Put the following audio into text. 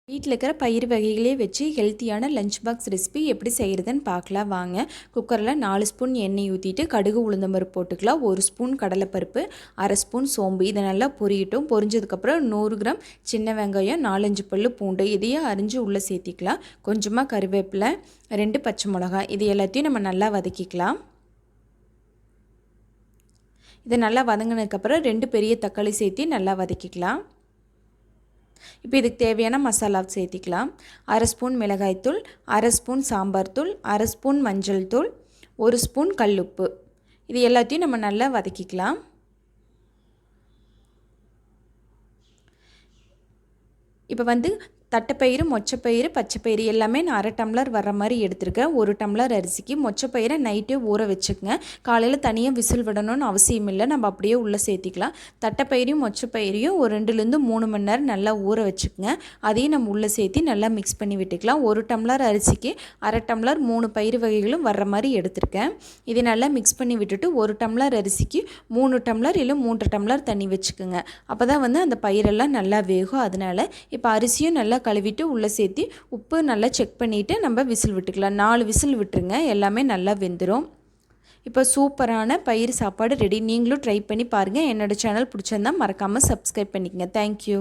வீட்டில் இருக்கிற பயிர் வகைகளே வச்சு ஹெல்த்தியான லஞ்ச் பாக்ஸ் ரெசிபி எப்படி செய்கிறதுன்னு பார்க்கலாம் வாங்க. குக்கரில் 4 ஸ்பூன் எண்ணெய் ஊற்றிட்டு கடுகு உளுந்தம்பருப்பு போட்டுக்கலாம். 1 ஸ்பூன் கடலைப்பருப்பு, 1/2 ஸ்பூன் சோம்பு. இதை நல்லா பொரியட்டும். பொரிஞ்சதுக்கப்புறம் 100 கிராம் சின்ன வெங்காயம், 4-5 பல்லு பூண்டு இதையும் அரிஞ்சு உள்ளே சேர்த்திக்கலாம். கொஞ்சமாக கருவேப்பிலை, 2 பச்சை மிளகாய். இது எல்லாத்தையும் நம்ம நல்லா வதக்கிக்கலாம். இதை நல்லா வதங்கினதுக்கப்புறம் 2 பெரிய தக்காளி சேர்த்து நல்லா வதக்கிக்கலாம். இப்போ இதுக்கு தேவையான மசாலா சேர்த்திக்கலாம். 1/2 ஸ்பூன் மிளகாய்த்தூள், 1/2 ஸ்பூன் சாம்பார் தூள், 1/2 ஸ்பூன் மஞ்சள் தூள், 1 ஸ்பூன் கல்லுப்பு. இது எல்லாத்தையும் நம்ம நல்லா வதக்கிக்கலாம். இப்போ தட்டைப்பயிறு, மொச்சப்பயிறு, பச்சைப்பயிறு எல்லாமே நான் 1/2 டம்ளர் வர மாதிரி எடுத்திருக்கேன். 1 டம்ளர் அரிசிக்கு. மொச்சப்பயிரை நைட்டே ஊற வச்சுக்கங்க. காலையில் தனியாக விசில் விடணும்னு அவசியம் இல்லை, நம்ம அப்படியே உள்ளே சேர்த்திக்கலாம். தட்டைப்பயிரையும் மொச்சப்பயிரையும் ஒரு 2லேருந்து 3 மணி நேரம் நல்லா ஊற வச்சுக்கங்க. அதையும் நம்ம உள்ளே சேர்த்து நல்லா மிக்ஸ் பண்ணி விட்டுக்கலாம். 1 டம்ளர் அரிசிக்கு 1/2 டம்ளர் 3 பயிர் வகைகளும் வர்ற மாதிரி எடுத்திருக்கேன். இதை நல்லா மிக்ஸ் பண்ணி விட்டுட்டு 1 டம்ளர் அரிசிக்கு 3 டம்ளர் இல்லை 3 டம்ளர் தண்ணி வச்சுக்கோங்க. அப்போ தான் அந்த பயிரெல்லாம் நல்லா வேகும். அதனால் இப்போ அரிசியும் நல்லா கழுவிட்டு உள்ளே சேர்த்து உப்பு நல்லா செக் பண்ணிவிட்டு நம்ம விசில் விட்டுக்கலாம். 4 விசில் விட்டுருங்க, எல்லாமே நல்லா வெந்துடும். இப்போ சூப்பரான பயிர் சாப்பாடு ரெடி. நீங்களும் ட்ரை பண்ணி பாருங்கள். என்னோடய சேனல் பிடிச்சிருந்தா மறக்காமல் சப்ஸ்கிரைப் பண்ணிக்கங்க. தேங்க்யூ.